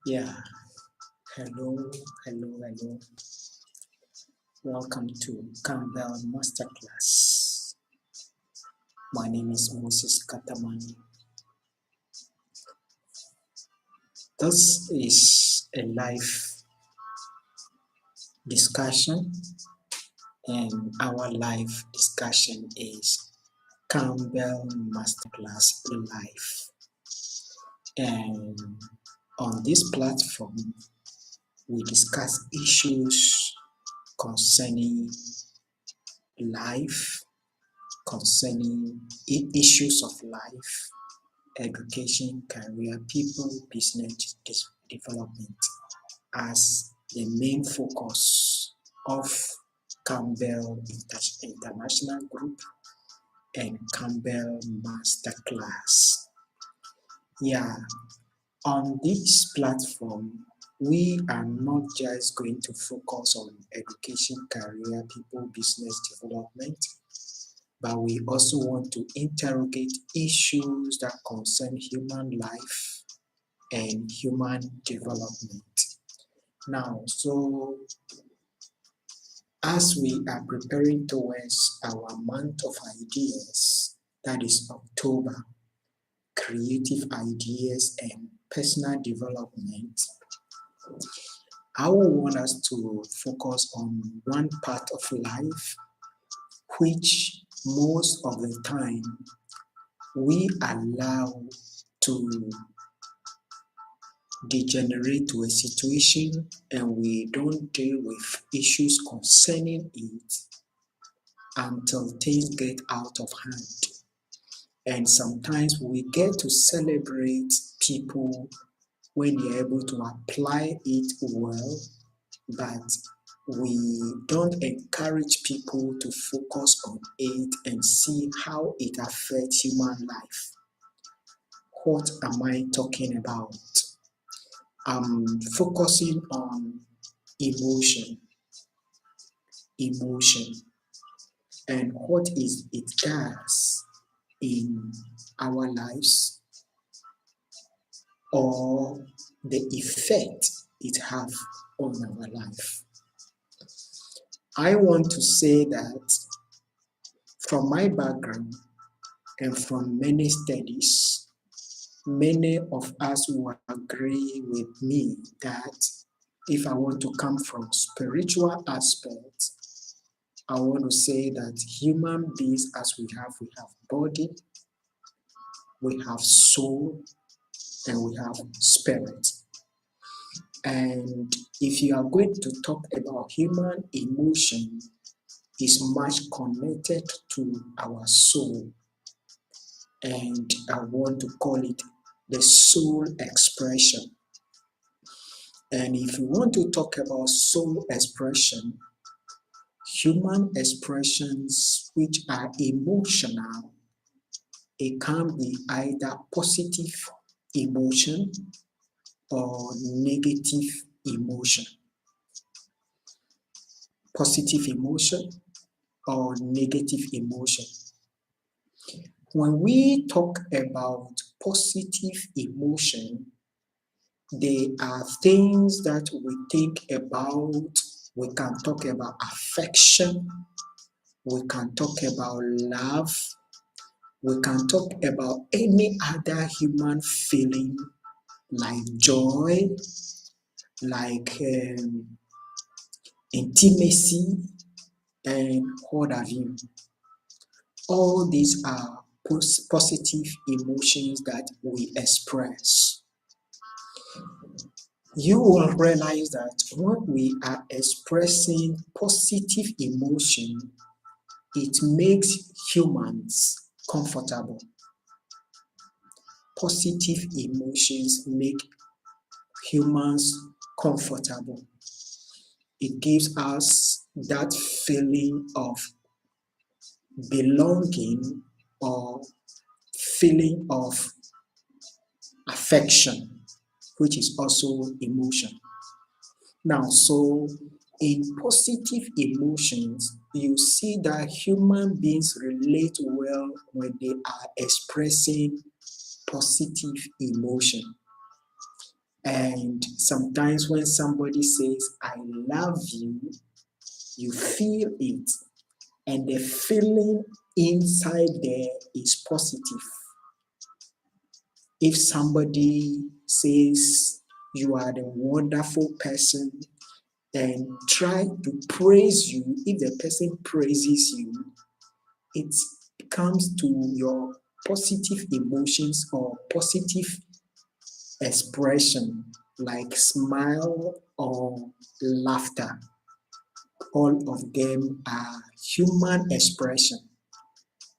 Yeah, hello. Welcome to Kambel Master Class. My name is Moses Katamani. This is a live discussion, and our live discussion is Kambel Master Class Live. And on this platform, we discuss issues concerning life, concerning issues of life, education, career, people, business development as the main focus of Kambel International Group and Kambel Master Class. Yeah, on this platform, we are not just going to focus on education, career, people, business development, but we also want to interrogate issues that concern human life and human development. Now, so as we are preparing towards our month of ideas, that is October, creative ideas and personal development, I will want us to focus on one part of life which most of the time we allow to degenerate to a situation and we don't deal with issues concerning it until things get out of hand. And sometimes we get to celebrate people when they're able to apply it well, but we don't encourage people to focus on it and see how it affects human life. What am I talking about? I'm focusing on emotion, and what it does in our lives or the effect it has on our life. I want to say that from my background and from many studies, many of us will agree with me that if I want to come from spiritual aspects, I want to say that human beings as we have body, we have soul, and we have spirit. And if you are going to talk about human emotion, is much connected to our soul. And I want to call it the soul expression. And if you want to talk about soul expression, human expressions which are emotional, it can be either positive emotion or negative emotion. Positive emotion or negative emotion. When we talk about positive emotion, they are things that we think about. We can talk about affection. We can talk about love. We can talk about any other human feeling like joy, like intimacy, and what have you. All these are positive emotions that we express. You will realize that when we are expressing positive emotion, it makes humans comfortable. Positive emotions make humans comfortable. It gives us that feeling of belonging or feeling of affection, which is also emotion. Now, so in positive emotions, you see that human beings relate well when they are expressing positive emotion. And sometimes when somebody says, I love you, you feel it. And the feeling inside there is positive. If somebody says you are the wonderful person and try to praise you, if the person praises you, it comes to your positive emotions or positive expression like smile or laughter. All of them are human expression.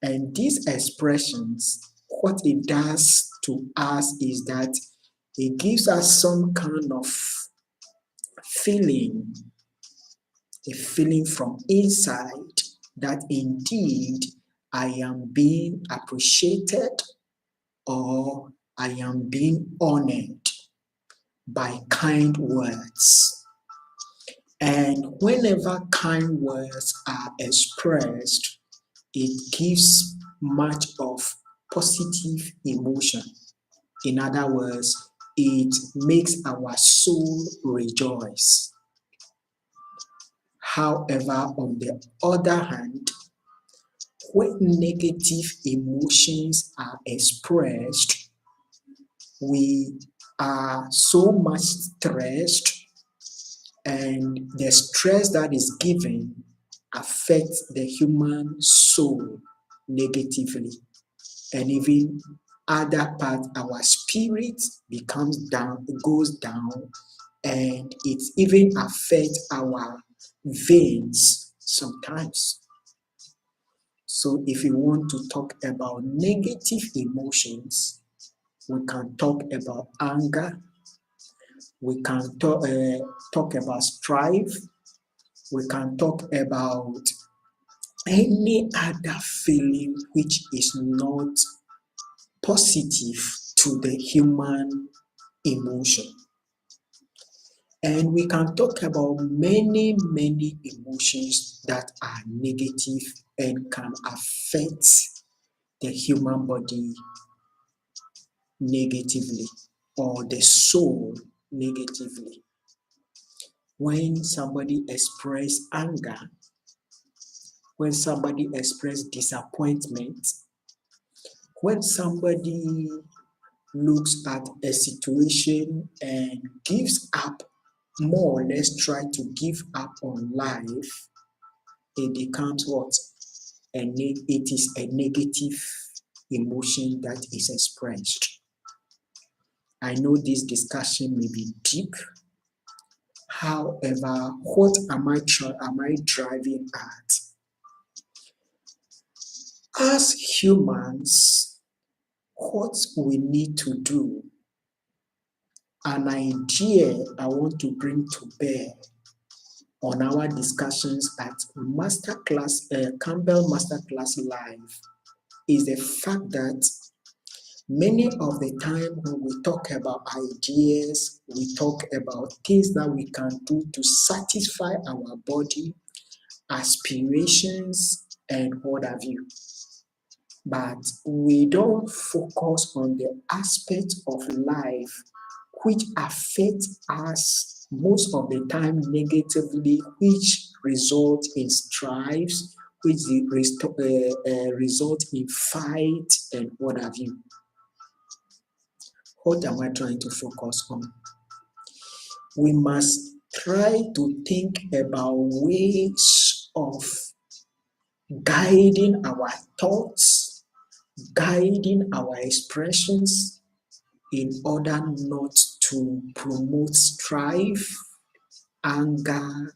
And these expressions, what it does to us is that it gives us some kind of feeling, a feeling from inside that indeed I am being appreciated or I am being honored by kind words. And whenever kind words are expressed, it gives much of positive emotion. In other words, it makes our soul rejoice. However, on the other hand, when negative emotions are expressed, we are so much stressed, and the stress that is given affects the human soul negatively. And even other part, our spirit goes down, and it even affects our veins sometimes. So if you want to talk about negative emotions, we can talk about anger, we can talk about strife, we can talk about any other feeling which is not positive to the human emotion. And we can talk about many, many emotions that are negative and can affect the human body negatively or the soul negatively. When somebody expresses anger, when somebody expresses disappointment, when somebody looks at a situation and gives up, more or less try to give up on life, it becomes what? It is a negative emotion that is expressed. I know this discussion may be deep. However, what am I driving at? As humans, what we need to do, an idea I want to bring to bear on our discussions at Kambel Master Class Live is the fact that many of the time when we talk about ideas, we talk about things that we can do to satisfy our body, aspirations, and what have you. But we don't focus on the aspects of life which affect us most of the time negatively, which result in strifes, which result in fight and what have you. What am I trying to focus on? We must try to think about ways of guiding our thoughts, guiding our expressions in order not to promote strife, anger,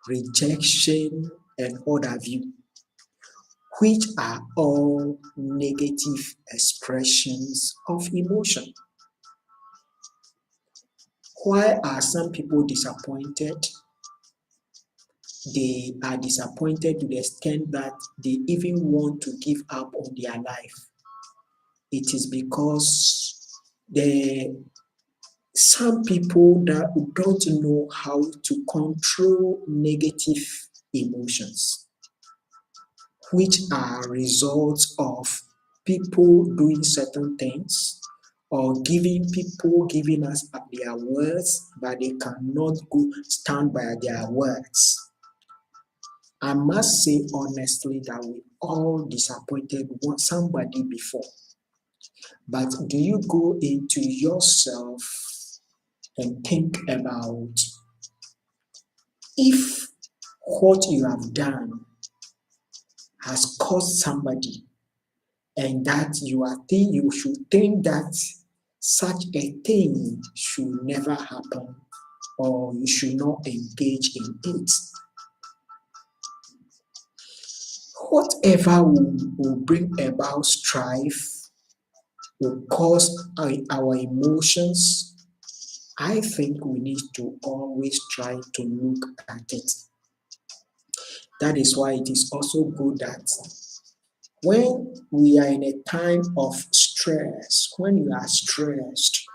rejection, and what have you, which are all negative expressions of emotion. Why are some people disappointed? They are disappointed to the extent that they even want to give up on their life. It is because some people that don't know how to control negative emotions, which are results of people doing certain things or giving us their words, but they cannot stand by their words. I must say honestly that we all disappointed somebody before. But do you go into yourself and think about if what you have done has caused somebody, and that you should think that such a thing should never happen, or you should not engage in it. Whatever will bring about strife, will cause our emotions, I think we need to always try to look at it. That is why it is also good that when we are in a time of stress, when you are stressed,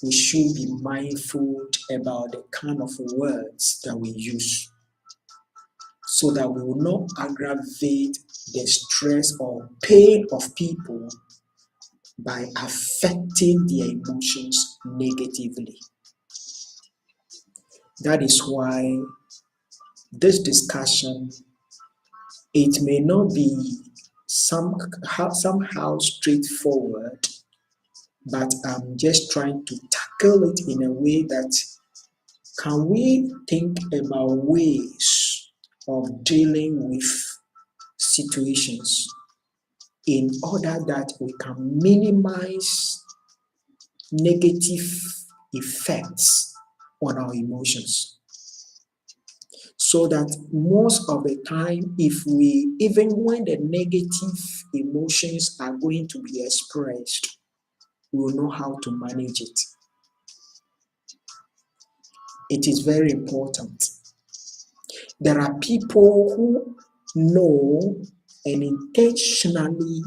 we should be mindful about the kind of words that we use, so that we will not aggravate the stress or pain of people by affecting their emotions negatively. That is why this discussion, it may not be somehow straightforward, but I'm just trying to tackle it in a way that can we think about ways of dealing with situations in order that we can minimize negative effects on our emotions. So that most of the time, even when the negative emotions are going to be expressed, we will know how to manage it. It is very important. There are people who know and intentionally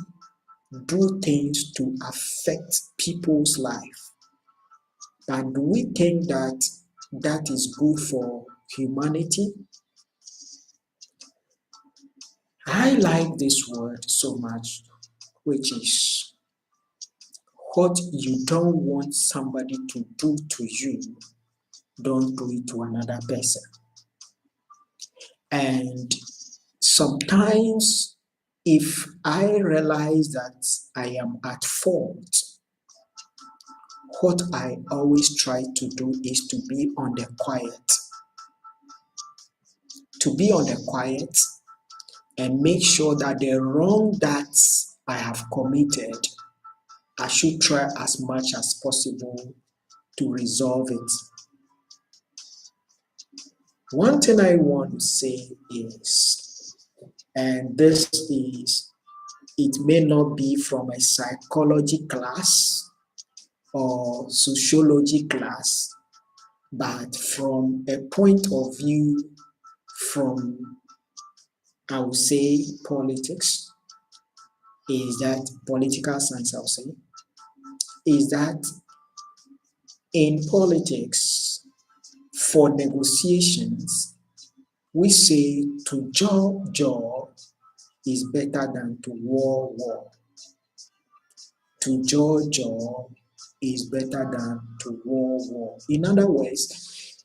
do things to affect people's life. But do we think that that is good for humanity? I like this word so much, which is what you don't want somebody to do to you, don't do it to another person. And sometimes, if I realize that I am at fault, what I always try to do is to be on the quiet. To be on the quiet and make sure that the wrong that I have committed, I should try as much as possible to resolve it. One thing I want to say is, and this is, it may not be from a psychology class or sociology class, but from a point of view from, I would say, politics, is that political science, I would say, is that in politics, for negotiations, we say to jaw is better than to war. To jaw is better than to war. In other words,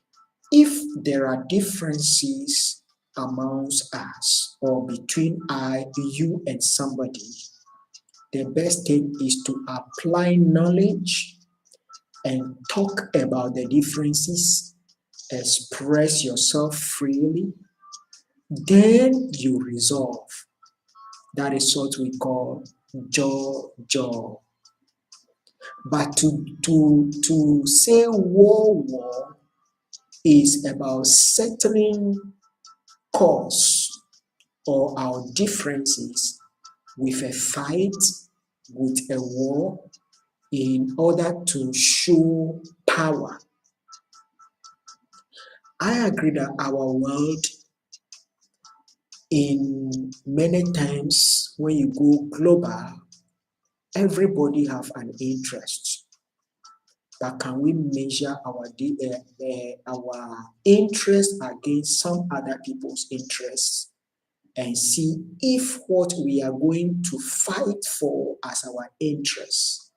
if there are differences amongst us or between you and somebody, the best thing is to apply knowledge and talk about the differences, express yourself freely, then you resolve. That is what we call jaw. But to say war is about settling cause or our differences with a fight, with a war, in order to show power. I agree that our world, in many times when you go global, everybody have an interest. But can we measure our interest against some other people's interests and see if what we are going to fight for as our interests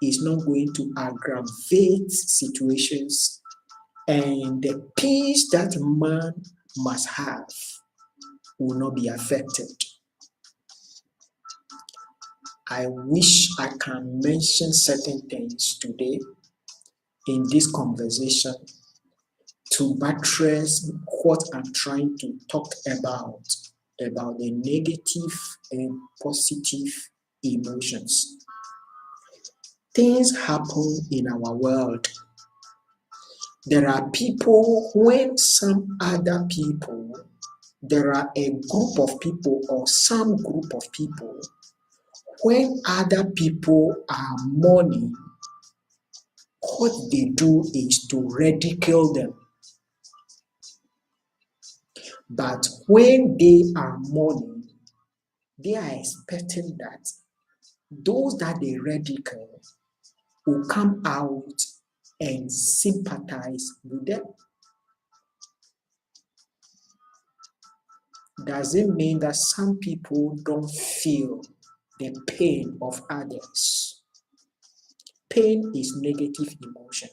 is not going to aggravate situations, and the peace that man must have will not be affected. I wish I can mention certain things today in this conversation to buttress what I'm trying to talk about the negative and positive emotions. Things happen in our world. There are people, when some other people, there are a group of people or some group of people, when other people are mourning, what they do is to ridicule them. But when they are mourning, they are expecting that those that they ridicule will come out and sympathize with them. Does it mean that some people don't feel the pain of others? Pain is negative emotion.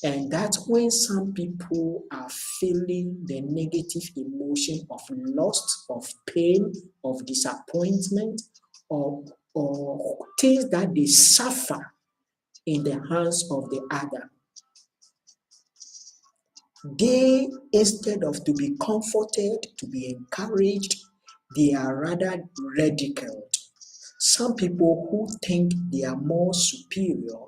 And that's when some people are feeling the negative emotion of loss, of pain, of disappointment, or things that they suffer in the hands of the other. They, instead of to be comforted, to be encouraged, they are rather ridiculed. Some people who think they are more superior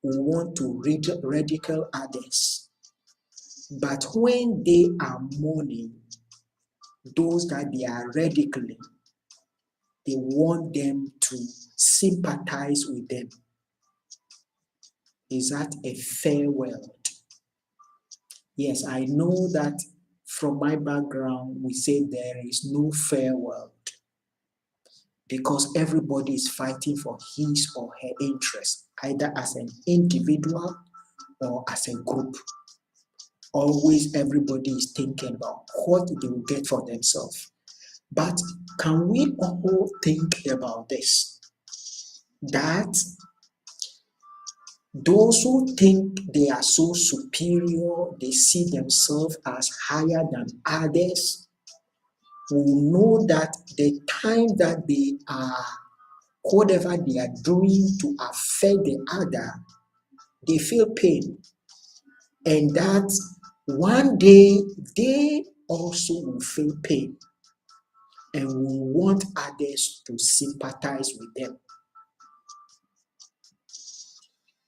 will want to ridicule others. But when they are mourning, those that they are ridiculing, they want them to sympathize with them. Is that a fair world? Yes, I know that from my background, we say there is no fair world because everybody is fighting for his or her interest, either as an individual or as a group. Always everybody is thinking about what they will get for themselves. But can we all think about this? That those who think they are so superior, they see themselves as higher than others, will know that the time that they are, whatever they are doing to affect the other, they feel pain. And that one day they also will feel pain and will want others to sympathize with them.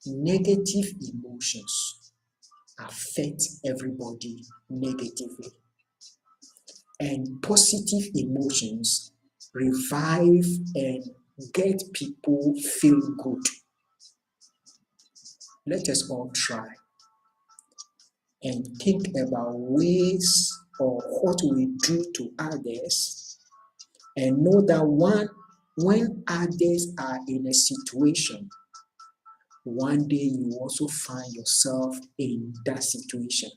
Negative emotions affect everybody negatively, and positive emotions revive and get people feel good. Let us all try and think about ways or what we do to others, and know that when others are in a situation, one day you also find yourself in that situation.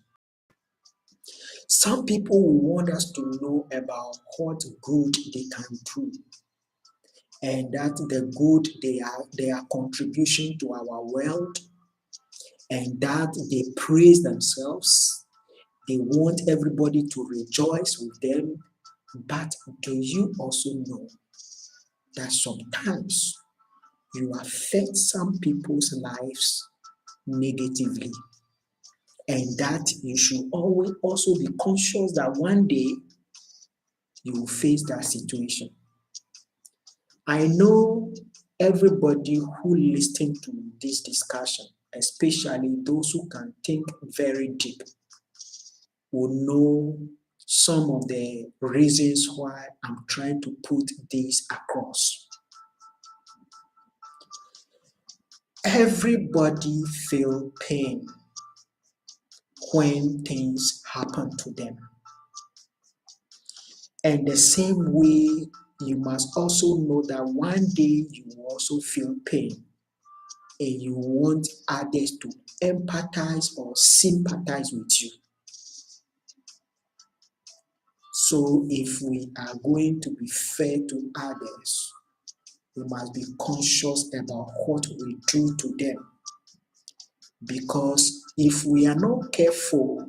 Some people will want us to know about what good they can do, and that the good they are contribution to our world, and that they praise themselves. They want everybody to rejoice with them. But do you also know that sometimes you affect some people's lives negatively? And that you should always also be conscious that one day you will face that situation. I know everybody who listens to this discussion, especially those who can think very deep, will know some of the reasons why I'm trying to put this across. Everybody feel pain when things happen to them. And the same way, you must also know that one day you will also feel pain and you want others to empathize or sympathize with you. So if we are going to be fair to others, we must be conscious about what we do to them. Because if we are not careful,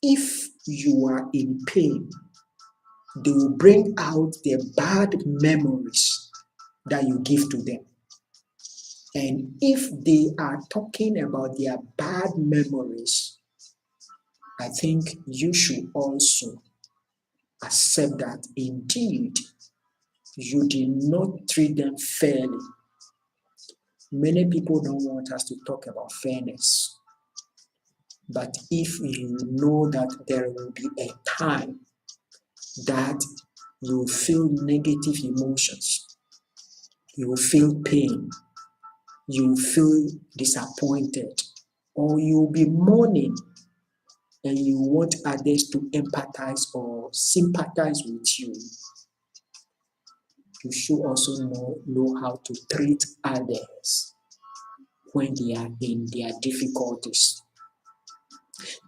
if you are in pain, they will bring out the bad memories that you give to them. And if they are talking about their bad memories, I think you should also accept that indeed you did not treat them fairly. Many people don't want us to talk about fairness. But if you know that there will be a time that you will feel negative emotions, you will feel pain, you will feel disappointed, or you will be mourning and you want others to empathize or sympathize with you, you should also know how to treat others when they are in their difficulties.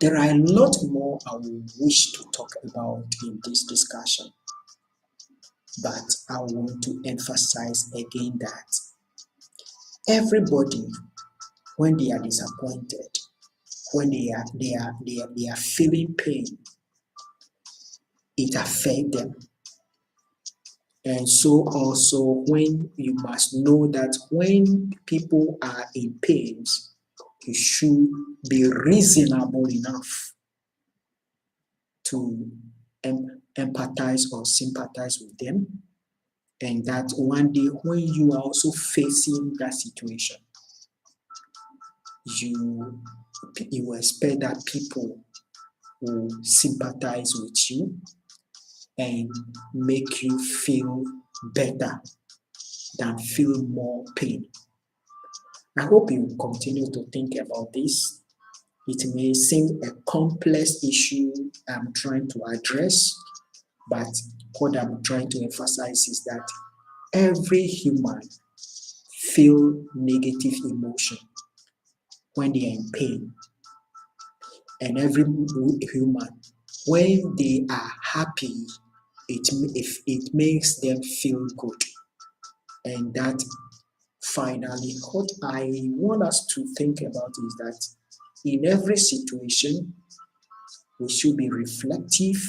There are a lot more I would wish to talk about in this discussion, but I want to emphasize again that everybody, when they are disappointed, when they are feeling pain, it affects them. And so also when you must know that when people are in pains, you should be reasonable enough to empathize or sympathize with them. And that one day when you are also facing that situation, you expect that people will sympathize with you and make you feel better than feel more pain. I hope you continue to think about this. It may seem a complex issue I'm trying to address, but what I'm trying to emphasize is that every human feel negative emotion when they are in pain. And every human, when they are happy, it makes them feel good. And that finally, what I want us to think about is that in every situation, we should be reflective,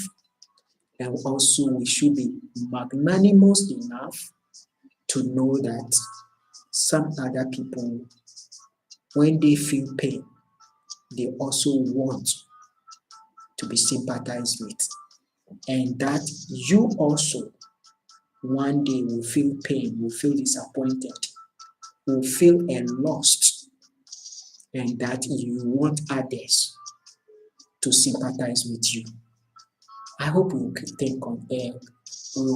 and also we should be magnanimous enough to know that some other people, when they feel pain, they also want to be sympathized with. And that you also one day will feel pain, will feel disappointed, will feel lost, and that you want others to sympathize with you. I hope we will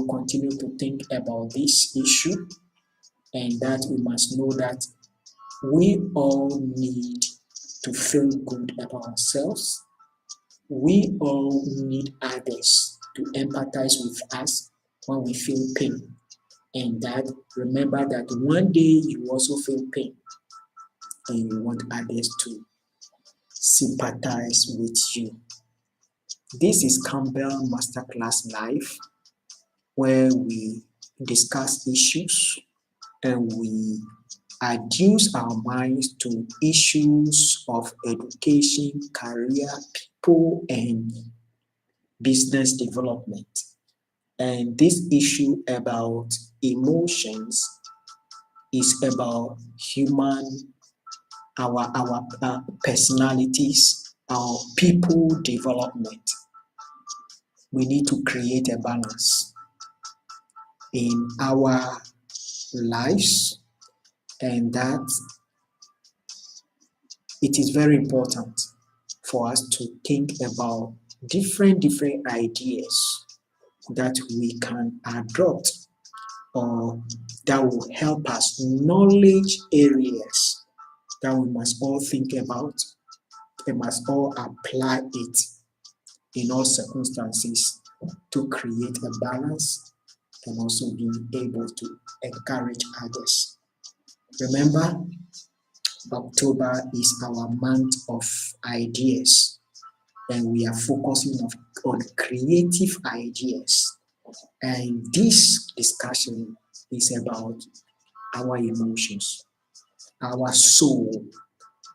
continue to think about this issue, and that we must know that we all need to feel good about ourselves. We all need others to empathize with us when we feel pain. And that remember that one day you also feel pain and you want others to sympathize with you. This is Kambel Master Class Live, where we discuss issues and we adduce our minds to issues of education, career, people, and business development. And this issue about emotions is about our personalities, our people development. We need to create a balance in our lives, and that it is very important for us to think about different ideas that we can adopt or that will help us, knowledge areas that we must all think about and must all apply it in all circumstances to create a balance and also be able to encourage others. Remember, October is our month of ideas, and we are focusing on creative ideas. And this discussion is about our emotions, our soul,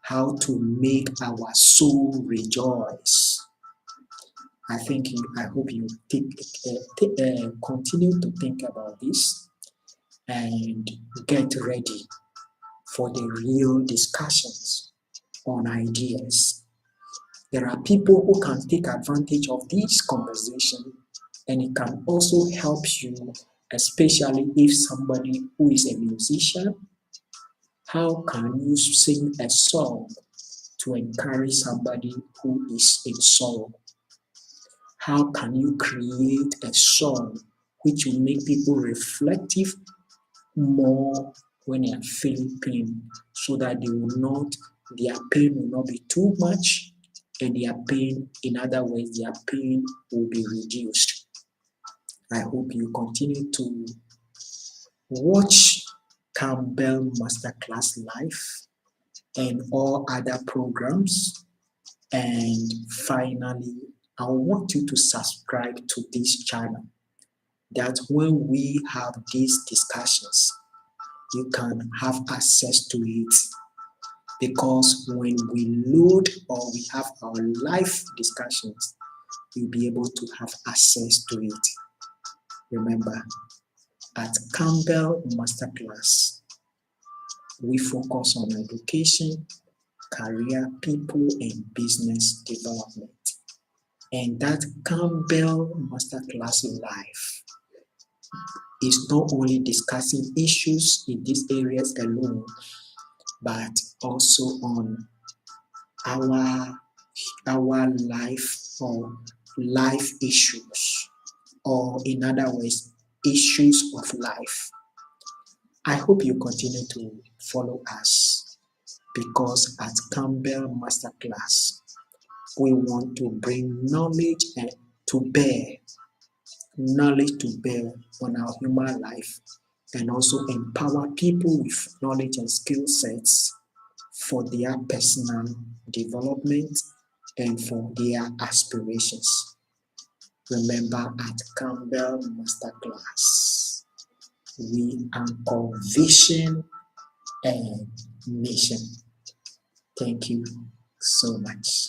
how to make our soul rejoice. I hope you continue to think about this and get ready for the real discussions on ideas. There are people who can take advantage of this conversation, and it can also help you, especially if somebody who is a musician. How can you sing a song to encourage somebody who is in sorrow? How can you create a song which will make people reflective more when they are feeling pain, so that their pain will not be too much, and their pain, in other words, their pain will be reduced. I hope you continue to watch Kambel Master Class Live and all other programs. And finally, I want you to subscribe to this channel, that when we have these discussions, you can have access to it, because when we load or we have our live discussions, you'll be able to have access to it. Remember, at Kambel Master Class, we focus on education, career, people, and business development. And that Kambel Master Class Live is not only discussing issues in these areas alone, but also on our life or life issues, or in other words, issues of life. I hope you continue to follow us, because at Kambel Masterclass, we want to bring knowledge to bear on our human life, and also empower people with knowledge and skill sets for their personal development and for their aspirations. Remember, at Kambel Masterclass, we anchor vision and mission. Thank you so much.